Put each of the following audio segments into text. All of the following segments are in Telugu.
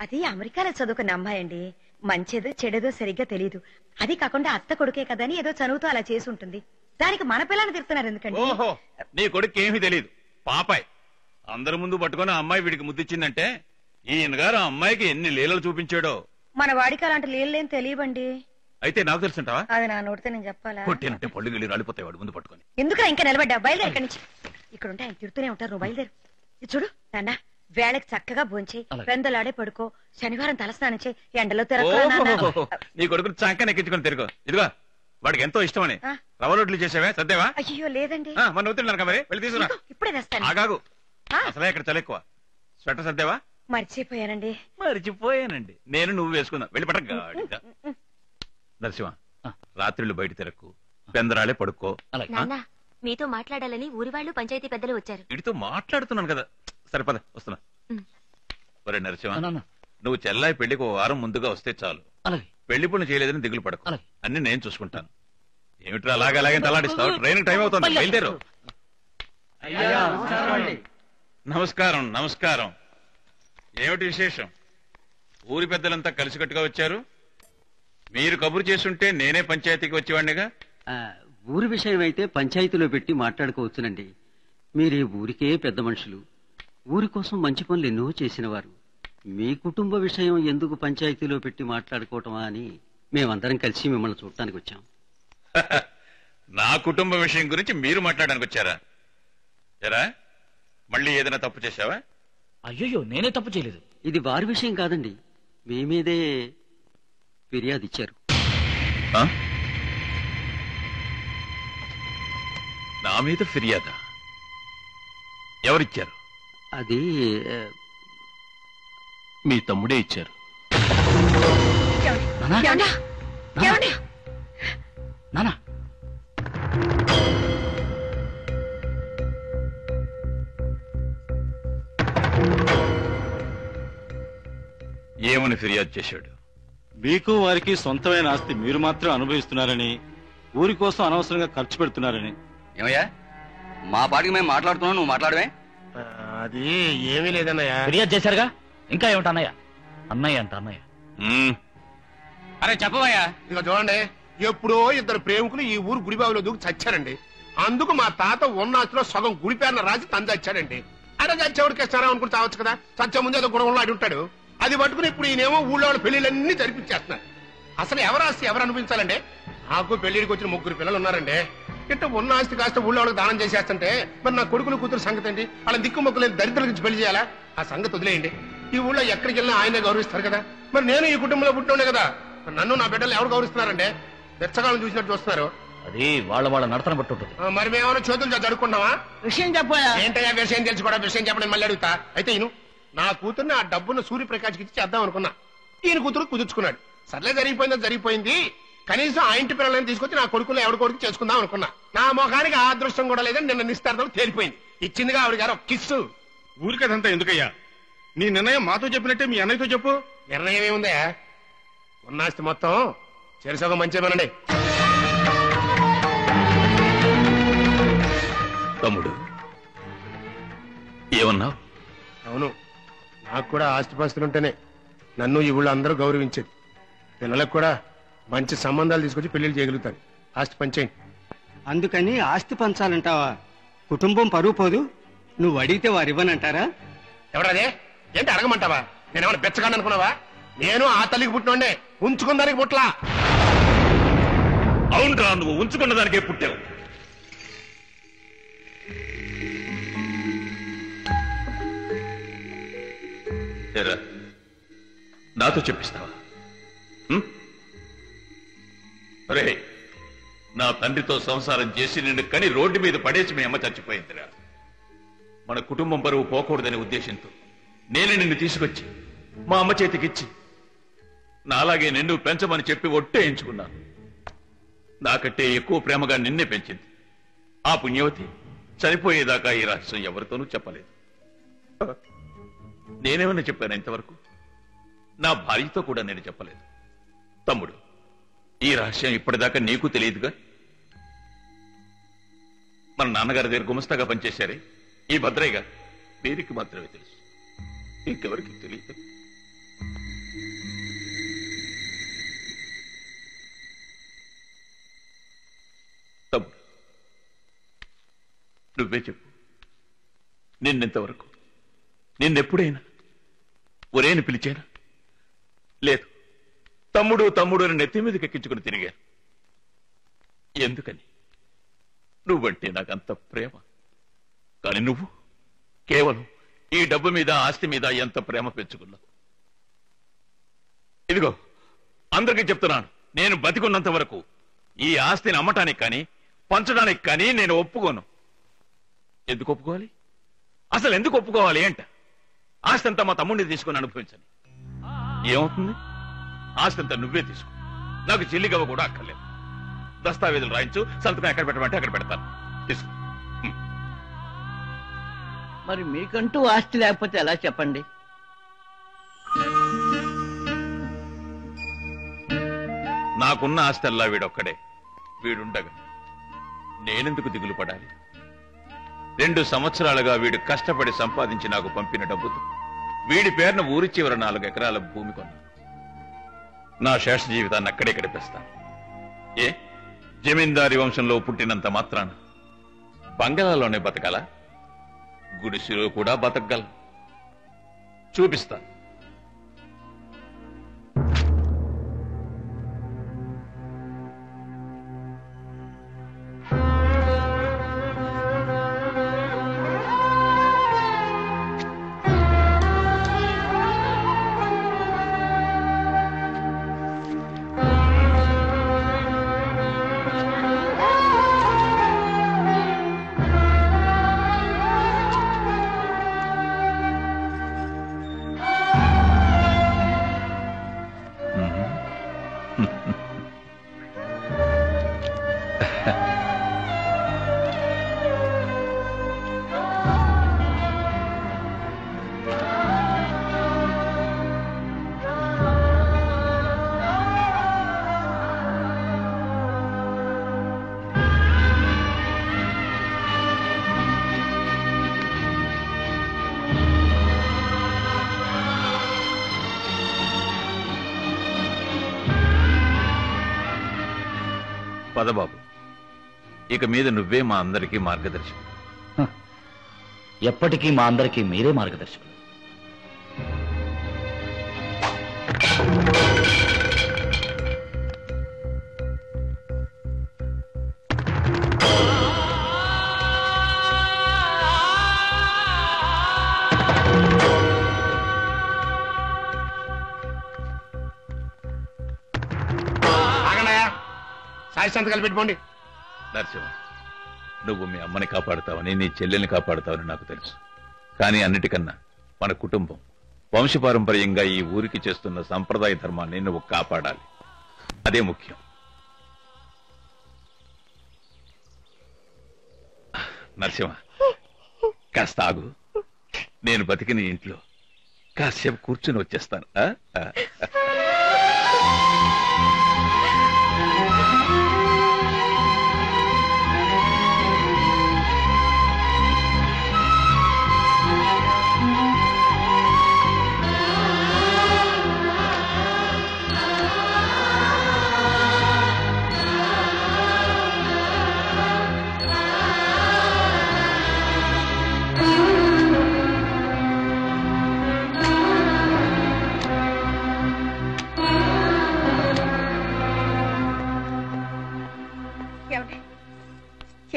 అది అమెరికాలో చదువుకున్న అమ్మాయి అండి. మంచిదో చెడేదో సరిగ్గా తెలియదు. అది కాకుండా అత్త కొడుకే కదని ఏదో చదువుతూ అలా చేసి ఉంటుంది. దానికి మన పిల్లల్ని తిడుతున్నారు ఎందుకండి? ఓహో, నీ కొడుకు ఏమీ తెలియదు, పాపాయ్. అందరి ముందు పట్టుకుని అమ్మాయి వీడికి ముద్దిచ్చిందంటే ఈయన గారు ఆ అమ్మాయికి ఎన్ని లీలలు చూపించాడో. మన వాడికి అలాంటి లీలలేం తెలియబండి. అయితే నాకు తెలుసుంటావా? అది నా నోటితో నేను చెప్పాలా? కొట్టేనంటే పళ్ళు గిళ్ళు రాలిపోతాయి వాడు ముందు పట్టుకుని. ఎందుకు ఇంకా నిలబడ్డా? బయలుదేరు ఇక్కడి నుంచి. ఇక్కడ ఉంటే ఆయన తిడుతూనే ఉంటారు, నువ్వు బయలుదేరు. ఇది చూడు నాన్న, వేళకి చక్కగా భోంచేయి, పెందలాడే పడుకో, శనివారం తలస్నానం చేయి, ఎండలో తిరగ. నీ కొడుకుని చంకన ఎక్కించుకొని తిరుగు. ఇదిగో వాడికి ఎంతో ఇష్టమని రవ్వ రొట్లు చేసావే, సర్దేవా? అయ్యో లేదండి, మన అవుతున్నాను మరి, వెళ్ళి తీసుకురా. ఇప్పుడే తెస్తాను. ఆగాగు, అసలే ఇక్కడ చలి ఎక్కువ. స్వెటర్ సర్దేవా? మర్చిపోయానండి. మర్చిపోయానండి. నేను నువ్వు వేసుకున్నా, వెళ్ళి పట్టగా. నరసింహ, రాత్రిళ్ళు బయట తిరక్కు, పెందరాలే పడుకో. మీతో మాట్లాడాలని ఊరి వాళ్ళు పంచాయతీ పెద్దలు వచ్చారు. వీడితో మాట్లాడుతున్నాను కదా. సరిపద, వస్తున్నా. ఒరే నరసింహ, నువ్వు చెల్లాయి పెళ్లికి 1 వారం ముందుగా వస్తే చాలు. పెళ్లి పనులు చేయలేదని దిగులు పడకు, అన్ని నేను చూసుకుంటాను. ఏమిట్రా అలాగే తలాడిస్తావు? ట్రైన్ టైం అవుతుంది, బయలుదేరు. నమస్కారం. నమస్కారం. ఏమిటి విశేషం? ఊరి పెద్దలంతా కలిసికట్టుగా వచ్చారు. మీరు కబురు చేస్తుంటే నేనే పంచాయతీకి వచ్చేవాడినిగా. ఊరి విషయం అయితే పంచాయతీలో పెట్టి మాట్లాడుకోవచ్చునండి. మీరే ఊరికే పెద్ద మనుషులు, ఊరి కోసం మంచి పనులు ఎన్నో చేసిన వారు. మీ కుటుంబ విషయం ఎందుకు పంచాయతీలో పెట్టి మాట్లాడుకోవటమా అని మేమందరం కలిసి మిమ్మల్ని చూడటానికి వచ్చాం. నా కుటుంబ విషయం గురించి మీరు మాట్లాడడానికి వచ్చారా? ఎరా, మళ్ళీ ఏదైనా తప్పు చేశావా? అయ్యో, నేనే తప్పు చేయలేదు. ఇది వారి విషయం కాదండి, మీ మీదే ఫిర్యాదు ఇచ్చారు. నా మీద ఫిర్యాదా? ఎవరిచ్చారు? అది మీ తమ్ముడే ఇచ్చారు. నానా, ఏమని ఫిర్యాదు చేశాడు? మీకు వారికి సొంతమైన ఆస్తి మీరు మాత్రం అనుభవిస్తున్నారని, ఊరి కోసం అనవసరంగా ఖర్చు పెడుతున్నారని. ఏమయ్యా, మా పాటికి మేము మాట్లాడుతున్నాం, నువ్వు మాట్లాడమే. అది ఏమీ లేదన్నయ్య. ఫిర్యాదు చేశారుగా, ఇంకా ఏమిటి అన్నయ్య? అన్నయ్య అంట అన్నయ్య. అరే చెప్పవయ్యా. ఇక చూడండి, ఎప్పుడో 2 ప్రేమికులు ఈ ఊరు గుడిబావిలో దూకి చచ్చారండి. అందుకు మా తాత ఉన్నాస్తులో సగం గుడి పేరున రాసి చచ్చాడండి. అరే చచ్చేవాడికి ఇస్తారా అనుకుని చావచ్చు కదా. చచ్చే ముందు ఏదో గుణంలో ఆడి ఉంటాడు. అది పట్టుకుని ఇప్పుడు ఈయనేమో ఊళ్ళో వాళ్ళ పెళ్లిళ్ళన్నీ జరిపించేస్తున్నారు. అసలు ఎవరు ఆస్తి ఎవరు అనిపించాలండి? నాకు పెళ్లిడికి వచ్చిన 3 పిల్లలు ఉన్నారండి. ఇట్లా ఉన్న ఆస్తి కాస్త ఊళ్ళో వాళ్ళకి దానం చేసేస్తుంటే మరి నా కొడుకులు కూతురు సంగతి ఏంటి? వాళ్ళ దిక్కుమొక్కలేని దరిద్రుల నుంచి పెళ్లి చేయాలా? ఆ సంగతి వదిలేయండి. ఈ ఊళ్ళో ఎక్కడికి వెళ్ళినా ఆయనే గౌరవిస్తారు కదా. మరి నేను ఈ కుటుంబంలో పుట్టినే కదా, నన్ను నా బిడ్డలు ఎవరు గౌరవిస్తున్నారండి? బెచ్చగాలను చూసినట్టు చూస్తున్నారు. అది వాళ్ళ నడతన బట్టి ఉంటుంది. మరి మేమేమైనా చేతులు జడుకుంటామా? విషయం చెప్పాయా? ఏంటయ్యా విషయం తెలుసుకోవడం? విషయం చెప్పడం మళ్ళీ అడుగుతా. అయితే ఈయన నా కూతుర్ని ఆ డబ్బును సూర్యప్రకాష్కి ఇచ్చి చేద్దాం అనుకున్నా. ఈయన కూతురు కుదుర్చుకున్నాడు. సర్లే, జరిగిపోయింది. కనీసం ఆ ఇంటి పిల్లలని తీసుకొచ్చి నా కొడుకులు ఎవరి కొడుకు చేసుకుందాం అనుకున్నా. నా మొఖానికి ఆ అదృష్టం కూడా లేదని నిన్న నిస్తార్థం తేలిపోయింది. ఇచ్చిందిగా ఆవిడ గారు ఒక కిస్సు. ఊరికదంతా ఎందుకయ్యా? నీ నిర్ణయం మాతో చెప్పినట్టే మీ అన్నయ్యతో చెప్పు. నిర్ణయం ఏముందా? ఉన్నాస్తి మొత్తం చెరుసగం మంచిదేనండి. తమ్ముడు ఏమన్నావు? అవును, నాకు కూడా ఆస్తిపాస్తులుంటేనే నన్ను ఈ ఊళ్ళో అందరూ గౌరవించేది. పిల్లలకు కూడా మంచి సంబంధాలు తీసుకొచ్చి పెళ్లిళ్ళు చేయగలుగుతాను. ఆస్తి పంచేయండి. అందుకని ఆస్తి పంచాలంటావా? కుటుంబం పరువు పోదు. నువ్వు అడిగితే వారు ఇవ్వనంటారా? ఎవరదే? ఏంటి అడగమంటావా? నేనేమన్నా బెచ్చగాని అనుకున్నావా? నేను ఆ తల్లికి పుట్టినోండే, ఉంచుకున్నదానికి పుట్లా. అవునరా, నువ్వు ఉంచుకున్న దానికే పుట్టావు. నాతో చెప్పిస్తావా? అరే, నా తండ్రితో సంసారం చేసి నిన్ను కని రోడ్డు మీద పడేసి మీ అమ్మ చచ్చిపోయిందిరా. మన కుటుంబం బరువు పోకూడదనే ఉద్దేశంతో నేనే నిన్ను తీసుకొచ్చి మా అమ్మ చేతికిచ్చి నాలాగే నిన్ను పెంచమని చెప్పి ఒట్టేయించుకున్నాను. నాకంటే ఎక్కువ ప్రేమగా నిన్నే పెంచింది. ఆ పుణ్యవతి చనిపోయేదాకా ఈ రహస్యం ఎవరితోనూ చెప్పలేదు. నేనేమన్నా చెప్పాను ఇంతవరకు? నా భార్యతో కూడా నేను చెప్పలేదు. తమ్ముడు, ఈ రహస్యం ఇప్పటిదాకా నీకు తెలియదుగా. మన నాన్నగారి దగ్గర గుమస్తాగా పనిచేశారే ఈ భద్రయ్య గారు, వీరికి మాత్రమే తెలుసు, ఇంకెవరికి తెలియదు. నువ్వే చెప్పు, నిన్నెంతవరకు నిన్నెప్పుడైనా ఒరేని పిలిచానా? లేదు, తమ్ముడు తమ్ముడు అని నెత్తి మీదకి ఎక్కించుకుని తిరిగాను. ఎందుకని? నువ్వంటే నాకంత ప్రేమ. కానీ నువ్వు కేవలం ఈ డబ్బు మీద, ఆస్తి మీద ఎంత ప్రేమ పెంచుకున్నావు. ఇదిగో అందరికీ చెప్తున్నాను, నేను బతికున్నంత వరకు ఈ ఆస్తిని అమ్మటానికి కానీ పంచడానికి కానీ నేను ఒప్పుకోను. ఎందుకు ఒప్పుకోవాలి? అసలు ఎందుకు ఒప్పుకోవాలి అంట? ఆస్తి అంతా మా తమ్ముడిని తీసుకుని అనుభవించని ఏమవుతుంది? ఆస్తి అంతా నువ్వే తీసుకో, నాకు చెల్లిగవ్వ కూడా అక్కర్లేదు. దస్తావేజులు రాయించు, సంతకం ఎక్కడ పెట్టమంటే అక్కడ పెడతాను. తీసుకో. మరి మీకంటూ ఆస్తి లేకపోతే ఎలా చెప్పండి? నాకున్న ఆస్తి అల్లా వీడొక్కడే. వీడుండగా నేనెందుకు దిగులు పడాలి? 2 సంవత్సరాలుగా వీడు కష్టపడి సంపాదించి నాకు పంపిన డబ్బుతో వీడి పేరున ఊరి చివర 4 ఎకరాల భూమి కొన్నా. నా శేష జీవితాన్ని అక్కడే గడిపేస్తాను. ఏ జమీందారి వంశంలో పుట్టినంత మాత్రాన బంగళాలోనే బతకాల? గుడిసెలో కూడా బతకగల. చూపిస్తాను. పదబాబు, ఇక మీద నువ్వే మా అందరికీ మార్గదర్శకుడు. ఎప్పటికీ మా అందరికీ మీరే మార్గదర్శకులు. సంతకాలు పెట్టుకోండి. నరసింహ, నువ్వు మీ అమ్మని కాపాడుతావని, నీ చెల్లెల్ని కాపాడుతావని నాకు తెలుసు. కానీ అన్నిటికన్నా మన కుటుంబం వంశపారంపర్యంగా ఈ ఊరికి చేస్తున్న సంప్రదాయ ధర్మాన్ని నువ్వు కాపాడాలి. అదే ముఖ్యం. నరసింహ, కాస్త ఆగు. నేను బతికిన ఇంట్లో కాసేపు కూర్చుని వచ్చేస్తాను.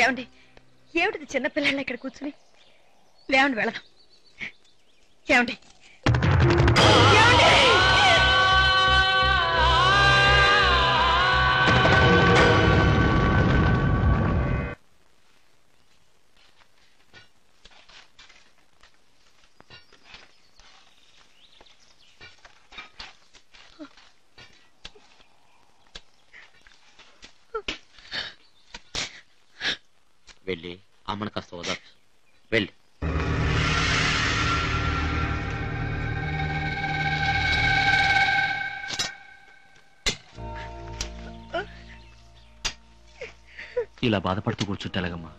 ఏమండి, ఏమిటిది చిన్నపిల్లల్ని ఇక్కడ కూర్చుని? లేవండి, వెళదాం. ఏమండి, వెళ్ళి అమ్మను కాస్త వదచ్చు. వెళ్ళి ఇలా బాధపడుతూ కూర్చుంటే ఎలాగమ్మా?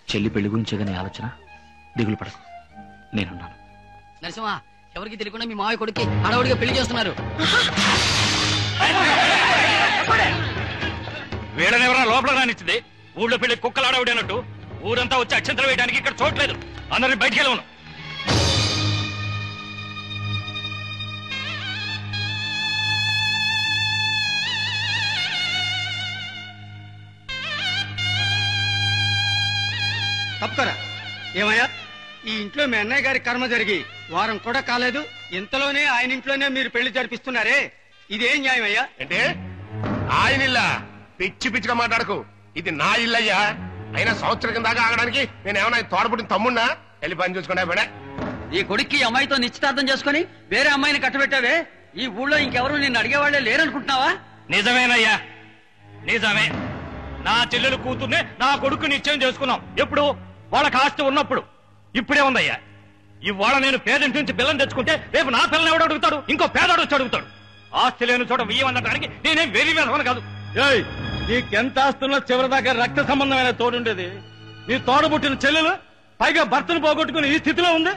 చెల్లి పెళ్లి గురించే గానీ ఆలోచన. దిగులు పడకు, నేనున్నాను. నరసింహ, ఎవరికి తెలియకుండా మీ మావయ్య కొడుక్కి హడావుడిగా పెళ్లి చేస్తున్నారు. వీళ్ళని ఎవరైనా లోపల రానిచ్చింది. ఊళ్ళో పెళ్లి కుక్కలు ఆడవిడి అన్నట్టు ఊరంతా వచ్చి అక్షంతలు వేయడానికి ఇక్కడ చూడలేదు. అందరినీ బయటికి వెళ్ళవను. తప్పుకరా. ఏమయ్యా, ఈ ఇంట్లో మీ అన్నయ్య గారి కర్మ జరిగి వారం కూడా కాలేదు, ఇంతలోనే ఆయన ఇంట్లోనే మీరు పెళ్లి జరిపిస్తున్నారే, ఇదేం న్యాయం అయ్యా? అంటే ఆయన ఇల్లా? పిచ్చి పిచ్చిగా మాట్లాడకు, ఇది నా ఇల్లయ్యా. అయినా సంవత్సరం కింద దాకా ఆగడానికి నేను ఏమన్నా తోడపుట్టిన తమ్ముడినా? వెళ్ళి పని చూసుకుంటా బడే. ఈ కొడుక్కి అమ్మాయితో నిశ్చితార్థం చేసుకుని వేరే అమ్మాయిని కట్టబెట్టావే. ఈ ఊళ్ళో ఇంకెవరు నిన్ను అడిగేవాళ్లే లేరనుకుంటున్నావా? నిజమేనయ్యా, నిజమే. నా చెల్లెలు కూతుర్నే నా కొడుకు నిశ్చయం చేసుకున్నాం. ఎప్పుడు? వాళ్ళకి ఆస్తి ఉన్నప్పుడు. ఇప్పుడే ఉందయ్యా. ఇవాళ నేను పేదంటి నుంచి పిల్లని తెచ్చుకుంటే రేపు నా పిల్లని ఎవడు అడుగుతాడు? ఇంకో పేదవాడు వచ్చి అడుగుతాడు. ఆస్తి లేని చోట వెయ్యమనడానికి నేనేం వెరీ వేదవని కాదు. నీకెంత ఆస్తున్నా చివరిదాకా రక్త సంబంధమైన తోడుండేది. నీ తోడబుట్టిన చెల్లెలు పైగా భర్తను పోగొట్టుకుని ఈ స్థితిలో ఉంది.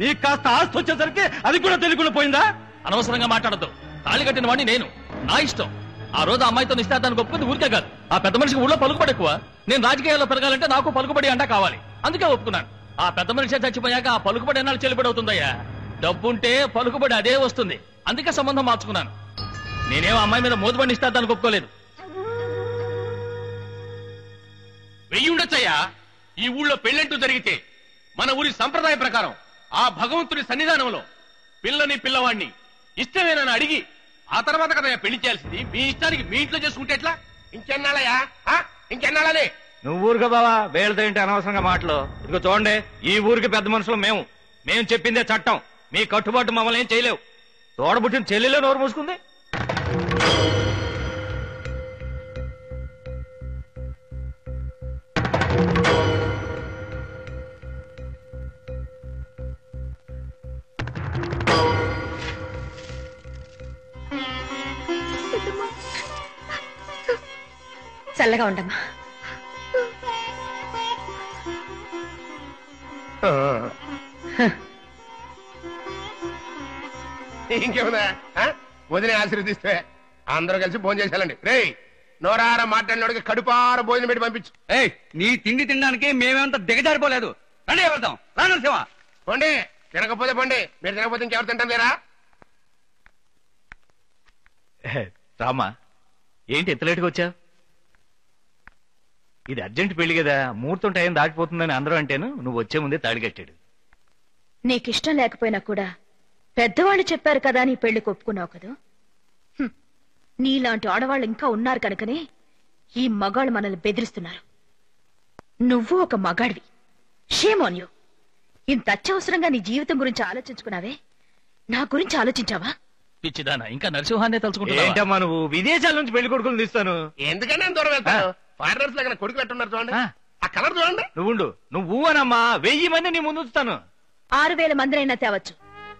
నీకు కాస్త ఆస్తి వచ్చేసరికి అది కూడా తెలియకుండా పోయిందా? అనవసరంగా మాట్లాడద్దు. తాళి కట్టిన వాడిని నేను. నా ఇష్టం. ఆ రోజు అమ్మాయితో నిశ్చితార్థానికి ఒప్పుకుంది ఊరికే కాదు. ఆ పెద్ద మనిషికి ఊళ్ళో పలుకుబడి ఎక్కువ. నేను రాజకీయాల్లో పెరగాలంటే నాకు పలుకుబడి అంటా కావాలి. అందుకే ఒప్పుకున్నాను. ఆ పెద్ద మనిషి చచ్చిపోయాక ఆ పలుకుబడి ఎన్నాళ్ళు చెల్లిబడి అవుతుందయ్యా? డబ్బుంటే పలుకుబడి అదే వస్తుంది. అందుకే సంబంధం మార్చుకున్నాను. నేనేం అమ్మాయి మీద మోదుబడి నిశ్చితార్థానికి ఒప్పుకోలేదు. వెయ్యి ఉండొచ్చయ్యా. ఈ ఊళ్ళో పెళ్ళంటూ జరిగితే మన ఊరి సంప్రదాయ ప్రకారం ఆ భగవంతుడి సన్నిధానంలో పిల్లని పిల్లవాడిని ఇష్టమేనని అడిగి ఆ తర్వాత కదయ్యా పెళ్లి చేయాల్సింది. మీ ఇష్టానికి మీ ఇంట్లో చేసుకుంటే ఎట్లా? ఇంకెన్నాళ్ళయ్యా? ఇంకెన్నాళ్ళని? నువ్వు ఊరుగా బావా, వేళతో ఏంటి అనవసరంగా మాటలు. ఇదిగో చూడండి, ఈ ఊరికి పెద్ద మనుషులు మేము చెప్పిందే చట్టం. మీ కట్టుబాటు మమ్మల్ని ఏం చేయలేవు. తోడబుట్టిన చెల్లెలో నోరు మూసుకుంది. చల్లగా ఉండమ్మా. ఇంకేముందా? వదిన ఆశీర్వదిస్తే అందరూ కలిసి భోజనం చేసేయాలండి. రే, నోరార మాట్లాడినోడికి కడుపార భోజనం పెట్టి పంపించు. నీ తిండి తినడానికి మేమేమంత దిగజారిపోలేదు. రండి వెళ్దాం. రానరసింహ పోండి. తినకపోతే పోండి. మీరు తినకపోతే ఇంకెవరు తింటాం లేరా? రామా, ఏంటి ఎంత లేటుగా వచ్చా? ఇది అర్జెంట్ పెళ్లి కదా, ముహూర్తం టైం దాటిపోతుందని అందరూ అంటేను నువ్వు వచ్చే ముందే తాళి కట్టాడు. నీకిష్టం లేకపోయినా కూడా పెద్దవాళ్ళు చెప్పారు కదా నీ పెళ్లి ఒప్పుకున్నావు కదా. నీలాంటి ఆడవాళ్ళు ఇంకా ఉన్నారు కనుకనే ఈ మగాళ్ళు మనల్ని బెదిరిస్తున్నారు. నువ్వు ఒక మగాడివి. Shame on you. ఇంత అత్యవసరంగా నీ జీవితం గురించి ఆలోచించుకున్నావే, నా గురించి ఆలోచించావా? పిచ్చిదానా, ఇంకా నరసింహాన్నే తలుచుకుంటున్నావా? ఏంటమ్మా నువ్వు? విదేశాల నుంచి పెళ్లి కొడుకులు తీస్తాను. ఎందుకని నేను దూరం వెళ్తాను? ఫారినర్స్ లాగా కొడుకు పెట్టున్నారు చూడండి. ఆ కలర్ చూడండి. నువ్వు అనమ్మా, 1000 మంది నీ ముందు ఉంచుతాను. 6000 మందినైనా తేవచ్చు,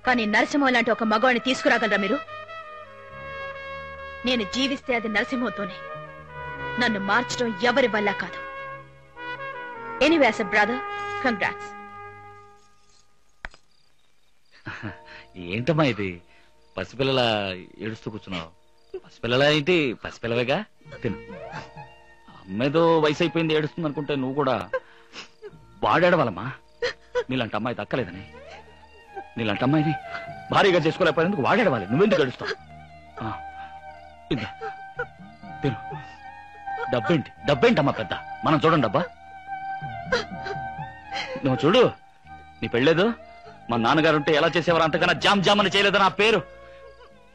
కానీ నరసింహం లాంటి ఒక మగవాడిని తీసుకురాగలరా మీరు? నేను జీవిస్తే అది నరసింహంతోనే. నన్ను మార్చడం ఎవరి వల్ల కాదు. Anyway as a brother, congrats. ఏంటమ్మా ఇది? పసిపిల్లల ఏడుస్తూ కూర్చున్నావు. పసిపిల్లల ఏంటి? పసిపిల్లవేగా, తిను. అమ్మేదో వయసు అయిపోయింది ఏడుస్తుంది అనుకుంటే నువ్వు కూడా వాడేడవాలమ్మా. నీలాంటి అమ్మాయి దక్కలేదని, నీలాంటి అమ్మాయిని భారీగా చేసుకోలేకపోయేందుకు వాడేడవాలి. నువ్వెందుకు ఏడుస్తావు? తిను. డబ్బేంటమ్మా పెద్ద? మనం చూడండి డబ్బా. నువ్వు చూడు, నీ పెళ్ళేదు మా నాన్నగారు ఉంటే ఎలా చేసేవారు, అంతకన్నా జామ్ జామ్ అని చేయలేదు నా పేరు.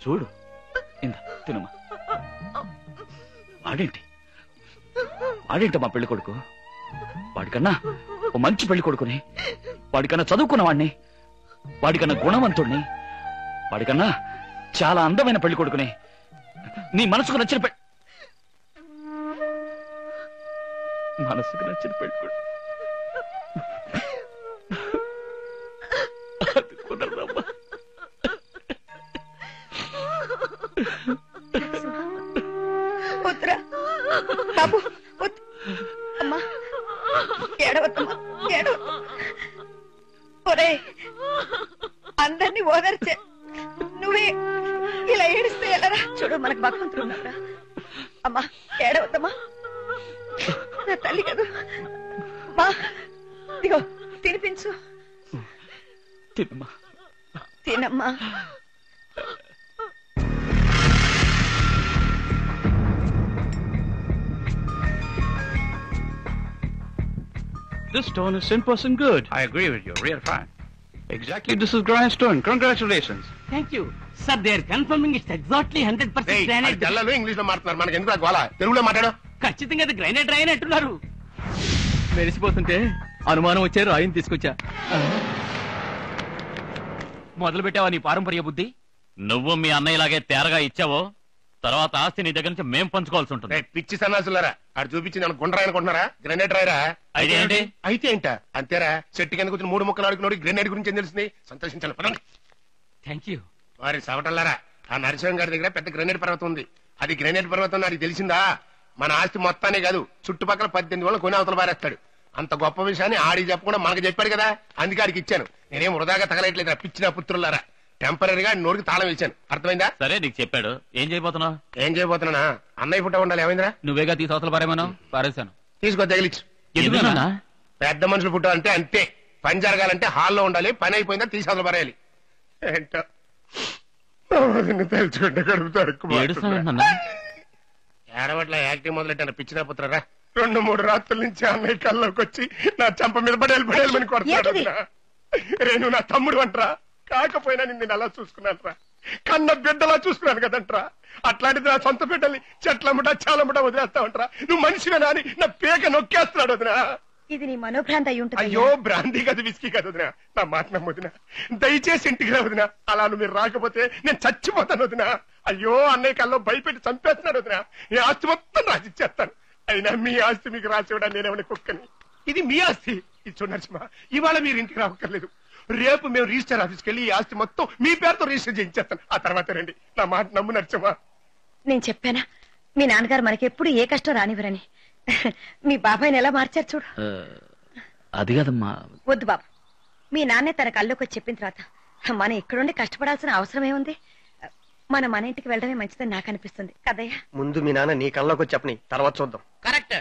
చూడు, తినమ్మా. వాడేంటమ్మా పెళ్లి కొడుకు? వాడికన్నా ఓ మంచి పెళ్లి కొడుకుని, వాడికన్నా చదువుకున్న వాడిని, వాడికన్నా గుణవంతుడిని, వాడికన్నా చాలా అందమైన పెళ్లి కొడుకుని, నీ మనసుకు నచ్చిన పెళ్లి కొడుకు కుదరదమ్మా. బాబు అమ్మా, ఏడవద్దమ్మా, ఏడవద్దు. ఒరే, అందరినీ ఓదార్చి చచ్చే నువ్వే ఇలా ఏడిస్తే ఎలారా? చూడు మనకు భగవంతుడు ఉన్నారా? అమ్మా ఏడవద్దమ్మా, నా తల్లి కదా. మా ఇదిగో తినిపించు. తినమ్మా. తినమ్మా. This stone is 10% good. I agree with you. Real fine. Exactly, this is granite stone. Congratulations. Thank you. Sir, they are confirming it's exactly 100% granite. తెల్లలో English లో మాట్లాడుతున్నారు, మనకి ఎందుకు గోళ? తెలుగులో మాట్లాడు. ఖచ్చితంగా అది గ్రానైట్ రాయని అంటున్నారు. మెరిసిపోతుంటే అనుమానం వచ్చే రాయిని తీసుకొచ్చా. మొదలు పెట్టావా నీ పారంపర్య బుద్ధి? నువ్వు మీ అన్నయ్యలాగే తేరగా ఇచ్చావో తర్వాత ఆస్తి నీ దగ్గర నుంచి మేం పంచుకోవాల్సి ఉంటుంది. పిచ్చి సన్నాసులారా, ఆడు చూపించింది నన్ను గుండ్రాయి అనుకుంటున్నారా? గ్రెనేడ్ రాయరా? అయితే ఏంట అంతేరా? చెట్టు కింద కూర్చొని 3 ముక్కలు ఆడుకున్నాడు, గ్రెనేడ్ గురించి ఏం తెలిసింది? సంతోషించాలి. Thank you. వారి సవటల్లారా, ఆ నరసింహం గారి దగ్గర పెద్ద గ్రెనేడ్ పర్వతం ఉంది. అది గ్రెనేడ్ పర్వతం నాకు తెలిసిందా? మన ఆస్తి మొత్తానే కాదు, చుట్టుపక్కల 18 వాళ్ళు కొని అవతల పారేస్తాడు. అంత గొప్ప విషయాన్ని ఆడికి చెప్పకుండా మనకు చెప్పాడు కదా, అందుకే ఆడికి ఇచ్చాను. నేనేం వృధాగా తగలట్లేదు. పిచ్చిన పుత్రులారా, టెంపరీగా నోటికి తాళం ఇచ్చాను. అర్థమైందా? సరే, నీకు చెప్పాడు. ఏం చేయబోతున్నావు? ఏం చేయబోతున్నా? అన్నయ్య పుట్ట ఉండాలి. ఏమైందిరా? నువ్వేగా తీసి అవతల పారేమను. పారేశాను. తీసుకో, తగిలిచ్చు. పెద్ద మనుషులు పుట్టాలంటే అంతే. పని జరగాలంటే హాల్లో ఉండాలి. పని అయిపోయిందా తీసి అవతల పారేయాలి. ఏంటో తెలుసుకుంటే కడుపుతాడు. ఏడవట్ల యాక్టివ్ మొదలెట్టాను. పిచ్చిన పుత్రరా, 2-3 రాత్రుల నుంచి అన్నయ్య కల్లోకి వచ్చి నా చంప మీద పడేయాలి కొడతాడు. రేణు నా తమ్ముడు అంటరా, కాకపోయినా నిన్ను అలా చూసుకున్నాను. కన్న బిడ్డలా చూసుకున్నాను కదంట్రా. అట్లాంటిది నా సొంత బిడ్డల్ని చెట్లముట చాలముట వదిలేస్తావంటరా. నువ్వు మనిషివేనా అని నా పేక నొక్కేస్తున్నాడు వదినా. ఇది నీ మనోభ్రాంతి అయి ఉంటుంది. అయ్యో, భ్రాంతి కాదు, విస్కీ కాదు వదినా. నా మాట నమ్మొదినా, దయచేసి ఇంటికి రా వదినా. అలా నువ్వు మీరు రాకపోతే నేను చచ్చిపోతాను వదినా. అయ్యో, అన్నయ్య కల్లో భయపెట్టి చంపేస్తున్నాడు వదినా. నీ ఆస్తి మొత్తం రాసిచ్చేస్తాను. అయినా మీ ఆస్తి మీకు రాసివ్వడానికి నేనేమన్నా కుక్కని? ఇది మీ ఆస్తి. ఇది చూడు నరసింహ, ఇవాళ మీరు ఇంటికి రావక్కర్లేదు. రేపు మేము రిజిస్టర్ ఆఫీస్కి వెళ్ళి ఈ ఆస్తి మొత్తం మీ పేరుతో రిజిస్టర్ చేయించేస్తాను. ఆ తర్వాత రండి. నా మాట నమ్ము నరసింహ. నేను చెప్పానా మీ నాన్నగారు మనకి ఎప్పుడు ఏ కష్టం రానివ్వరని? మీ బాబాయ్ని ఎలా మార్చారు చూడు. అది కాదమ్మా. వద్దు బాబు, మీ నాన్నే తన కల్లోకి వచ్చి చెప్పిన తర్వాత మనం ఇక్కడుండి కష్టపడాల్సిన అవసరం ఏముంది? మన ఇంటికి వెళ్ళడమే మంచిదని నాకు అనిపిస్తుంది కదయ్యా. ముందు మీ నాన్న నీ కల్లోకి వచ్చి చెప్పని, తర్వాత చూద్దాం. కరెక్ట్.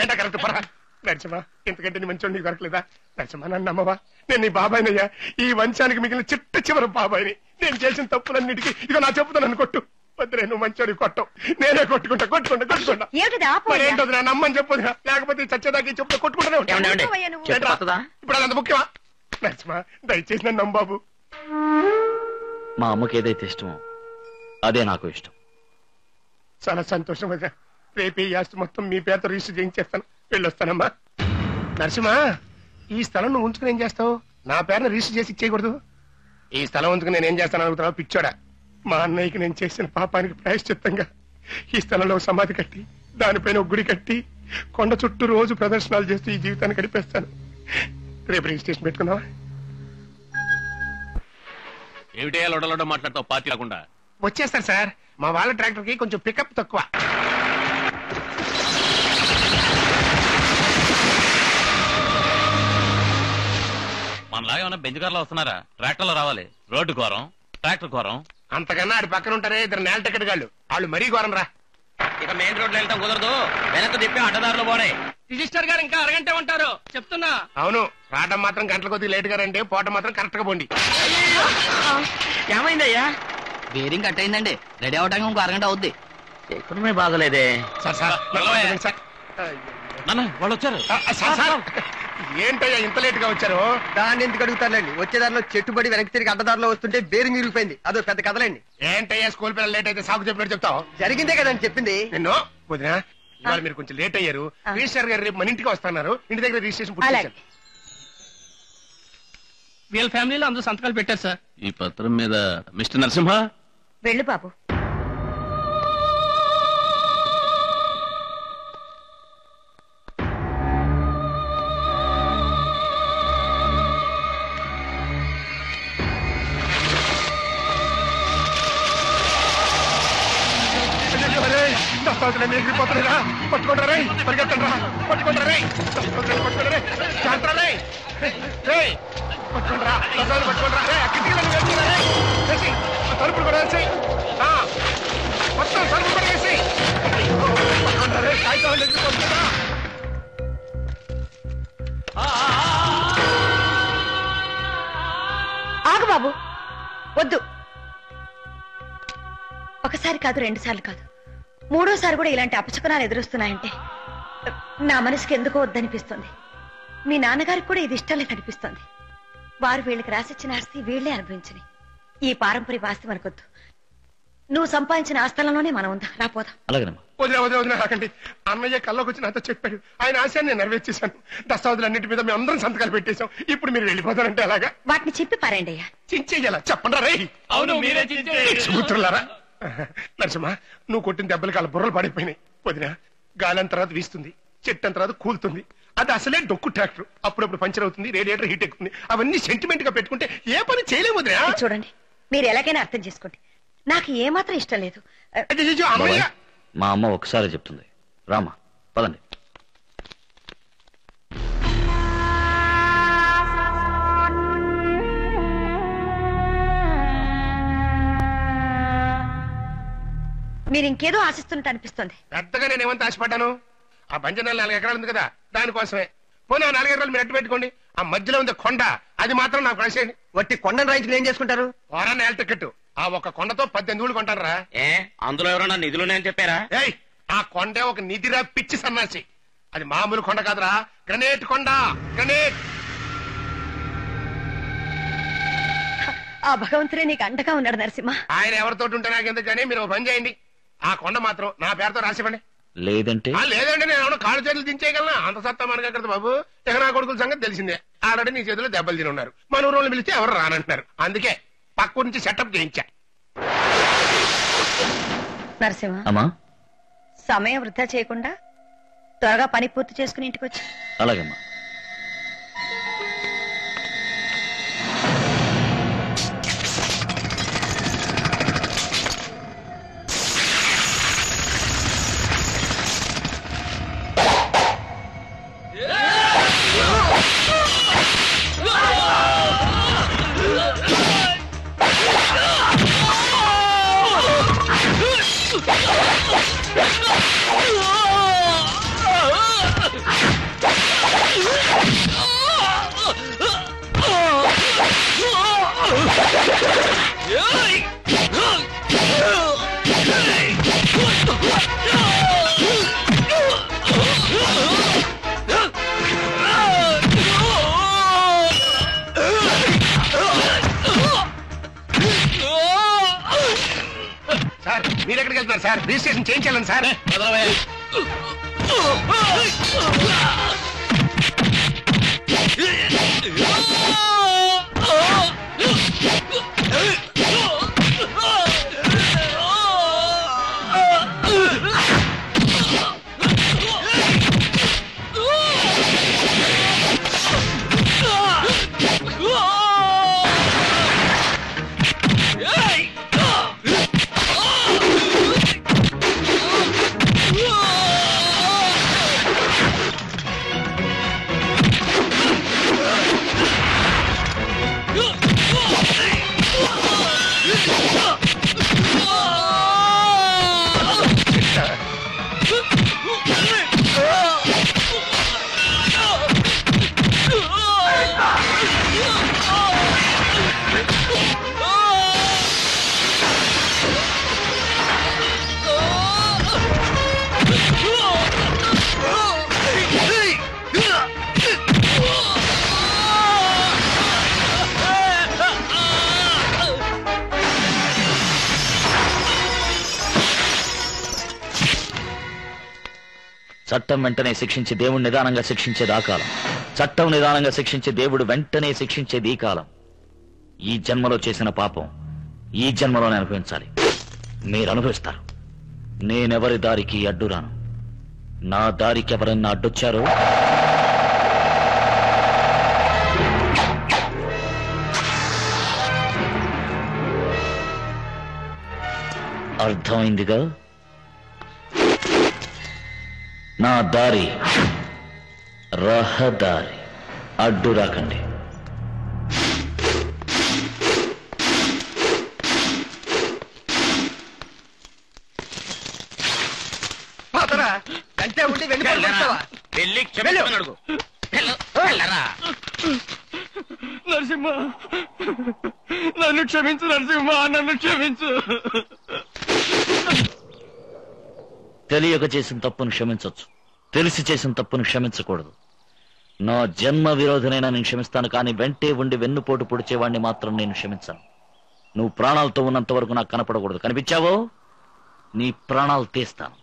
ఏంటా కరెక్ట్? పరా నరసింహ, ఇంతకంటే నీ మంచి నీకు దొరకలేదా? నరసింహ, నన్ను నమ్మవా? నేను నీ బాబాయినయ్యా, ఈ వంశానికి మిగిలిన చిట్ట చివరి బాబాయిని. నేను చేసిన తప్పులన్నిటికీ ఇక నా చెప్పుతానని కొట్టు. వద్దురే, నువ్వు మంచోడి కొట్టవు, నేనే కొట్టుకుంటా. ఏంటో నా నమ్మని చెప్పదు, లేకపోతే చచ్చేదాకా చెప్తా కొట్టుకుంటానే ఉంటాను. ఇప్పుడు అదంత ముఖ్యమా? నరసింహ, దయచేసి నన్ను నమ్ము బాబు. మా అమ్మకి ఏదైతే ఇష్టమో అదే నాకు ఇష్టం. చాలా సంతోషం వదినా. రేపు ఈ ఆస్తి మొత్తం మీ పేరుతో రిజిస్టర్ చేయించేస్తాను. వెళ్ళొస్తానమ్మా. నరసింహ, ఈ స్థలం నువ్వు ఉంచుకుని ఏం చేస్తావు? నా పేరును రిజిస్టర్ చేసి ఇచ్చేయకూడదు. ఈ స్థలం ఉంచుకుని నేను ఏం చేస్తాను అనుకుంటున్నావు పిచ్చోడా? మా అన్నయ్యకి నేను చేసిన పాపానికి ప్రాయశ్చిత్తంగా ఈ స్థలంలో సమాధి కట్టి, దానిపైన ఒక గుడి కట్టి, కొండ చుట్టూ రోజు ప్రదర్శనలు చేస్తూ ఈ జీవితాన్ని గడిపేస్తాను. రేపు రిజిస్ట్రేషన్ పెట్టుకుందావా? ఏమిటయ్యా లొడలొడ మాట్లాడతావు పార్టీ లేకుండా? వచ్చేస్తారు సార్. మా వాళ్ళ ట్రాక్టర్ కి కొంచెం పికప్ తక్కువ. మనలాగా ఏమన్నా బెంచ్ కార్లో వస్తున్నారా? ట్రాక్టర్ లో రావాలి. రోడ్డు ఘోరం, ట్రాక్టర్ ఘోరం. అంతకన్నా ఆడి పక్కన ఉంటారే 2 నేల టికెట్ గాళ్ళు, వాళ్ళు మరీ ఘోరం రా. ఇక మెయిన్ రోడ్ లో వెళ్తాం కుదరదు. వెనక్కి తిప్పి అడ్డదారులు పోనే. రిజిస్టర్ గారు ఇంకా అరగంట ఉంటారు చెప్తున్నా. అవును, రావడం మాత్రం గంటల కొద్ది లేట్ గా రండి, పోవటం మాత్రం కరెక్ట్ గా పోండి. ఏమైందయ్యా? బేరింగ్ కట్ అయిందండి. రెడీ అవడానికి ఇంకో అరగంట అవుద్ది. ఎక్కడమే బాగలేదే. వాళ్ళు వచ్చారు. ఏంటయ్యా ఇంత లేట్ గా వచ్చారు? దాన్ని ఎందుకు అడుగుతానండి? వచ్చేదారిలో చెట్టుబడి వెనక్కి తిరిగి అడ్డదారిలో వస్తుంటే బేరింగ్ ఇరిగిపోయింది. అదో పెద్ద కథలండి. ఏంటయ్యా స్కూల్ పిల్లలు లేట్ అయితే సాగు చెప్పినట్టు చెప్తావు? జరిగిందే కదండి చెప్పింది. నిన్ను వదినా, ఇవాళ మీరు కొంచెం లేట్ అయ్యారు. రిజిస్టర్ గారు రేపు మన ఇంటికి వస్తున్నారు. ఇంటి దగ్గర రిజిస్ట్రేషన్ పూర్తి చేశారు. వీళ్ళ ఫ్యామిలీలో అందరూ సంతకాలు పెట్టారు సార్. ఈ పత్రం మీద మిస్టర్ నరసింహ. వెళ్ళు బాబు. ఎగిరిపోతున్నారా? పట్టుకుంటారా? పరిగెత్తండి రా, పట్టుకుంటారా? పట్టుకోండిరా తలుపులు కూడా వేసేయి మొత్తం తలుపులు కూడా వేసేయి కాగితాలు ఎదుర్కొంటున్నా ఆగు బాబు, వద్దు. ఒకసారి కాదు, 2 సార్లు కాదు, 3వ కూడా ఇలాంటి అపశకునాలు ఎదురొస్తున్నాయంటే నా మనసుకి ఎందుకో వద్దనిపిస్తుంది. మీ నాన్నగారికి కూడా ఇది ఇష్టం లేదనిపిస్తుంది. వారు వీళ్ళకి రాసిచ్చిన ఆస్తి వీళ్లే అనుభవించని. ఈ పారంపర్య ఆస్తి మనకొద్దు. నువ్వు సంపాదించిన ఆస్థలంలోనే మనం ఉందా, రాపోదాం. వదిలే రాకండి. అన్నయ్య కల్లోకి వచ్చి నాతో చెప్పాడు. ఆయన ఆశయాన్ని నేను నెరవేర్చేశాను. దస్తావేజులన్నింటి మీద మేము అందరం సంతకాలు పెట్టేశాం. ఇప్పుడు మీరు వెళ్ళిపోతారంటే అలాగా? వాటిని చెప్పి పారేయండి అయ్యా. చించేయాలా చెప్పండి రే. నరసింహ, నువ్వు కొట్టిన దెబ్బలకి వాళ్ళ బుర్రలు పడిపోయినాయి. వదిన, గాలి తర్వాత వీస్తుంది, చెట్టు తర్వాత కూలుతుంది. అది అసలే డొక్కు ట్రాక్టర్. అప్పుడప్పుడు పంచర్ అవుతుంది, రేడియేటర్ హీట్ ఎక్కుతుంది. అవన్నీ సెంటిమెంట్ గా పెట్టుకుంటే ఏ పని చేయలేము వదినా. చూడండి, మీరు ఎలాగైనా అర్థం చేసుకోండి. నాకు ఏమాత్రం ఇష్టం లేదు. మా అమ్మ ఒకసారి చెప్తుంది. రామా, పదండి. మీరు ఇంకేదో ఆశిస్తున్నట్టు అనిపిస్తుంది. పెద్దగా నేను ఏమంత ఆశపడ్డాను? ఆ బంజనాలు 4 ఎకరాలు ఉంది కదా, దానికోసమే. పోనీ ఆ 4 ఎకరాలు మీరు అట్టు పెట్టుకోండి. ఆ మధ్యలో ఉంది కొండ, అది మాత్రం నాకు రాసేయండి. వట్టి కొండను రైతులు ఏం చేసుకుంటారు? వారాన్ని నేల టికెట్. ఆ ఒక కొండతో 18 ఊళ్ళు కొంటారా? అందులో ఎవరన్నా నిధులున్నాయని చెప్పారా? ఆ కొండే ఒక నిధిరా పిచ్చి సన్నాసి. అది మామూలు కొండ కాదురా, గ్రనేట్ కొండ. గ్రనేట్. ఆ భగవంతుడే నీకు అండగా ఉన్నాడు నరసింహ. ఆయన ఎవరితో ఉంటే నాకెందుకు కానీ మీరు పని చేయండి. ఆ కొండ మాత్రం నా పేరుతో రాసివ్వండి. లేదంటే లేదంటే నేను ఏమన్నా కాళ్ళు చేతులు దించేయగలనా? అంత సత్తా మనకి ఎక్కడ బాబు. ఇక నా కొడుకుల సంగతి తెలిసిందే. ఆల్రెడీ నీ చేతిలో దెబ్బలు తిని ఉన్నారు. మన ఊరోళ్ళు పిలిస్తే ఎవరు రానంటున్నారు. అందుకే పక్క నుంచి సెటప్ చేయించా. నరసింహ, అమ్మా, సమయం వృధా చేయకుండా త్వరగా పని పూర్తి చేసుకుని ఇంటికి వచ్చి. అలాగమ్మా. సార్, మీరు ఎక్కడికి వెళ్తున్నారు సార్? రిజిస్ట్రేషన్ చేయించాలని సార్. చట్టం వెంటనే శిక్షించి దేవుడు నిదానంగా శిక్షించేది ఆ కాలం. చట్టం నిదానంగా శిక్షించే దేవుడు వెంటనే శిక్షించేది ఈ కాలం. ఈ జన్మలో చేసిన పాపం ఈ జన్మలోనే అనుభవించాలి. మీరు అనుభవిస్తారు. నేనెవరి దారికి అడ్డురాను. నా దారికి ఎవరన్నా అడ్డొచ్చారో అర్థమైందిగా? నా దారి రహదారి, అడ్డు రాకండి. అంటే ఉండి వెళ్ళిపోతావా? వెళ్ళి క్షమించమని అడుగు. వెళ్ళరా. నరసింహ, నన్ను క్షమించు నరసింహ, నన్ను క్షమించు. తెలియక చేసిన తప్పును క్షమించవచ్చు, తెలిసి చేసిన తప్పును క్షమించకూడదు. నా జన్మ విరోధనైనా నేను క్షమిస్తాను, కానీ వెంటే ఉండి వెన్నుపోటు పొడిచేవాడిని మాత్రం నేను క్షమించాను. నువ్వు ప్రాణాలతో ఉన్నంత వరకు నాకు కనపడకూడదు. కనిపించావో నీ ప్రాణాలు తీస్తాను.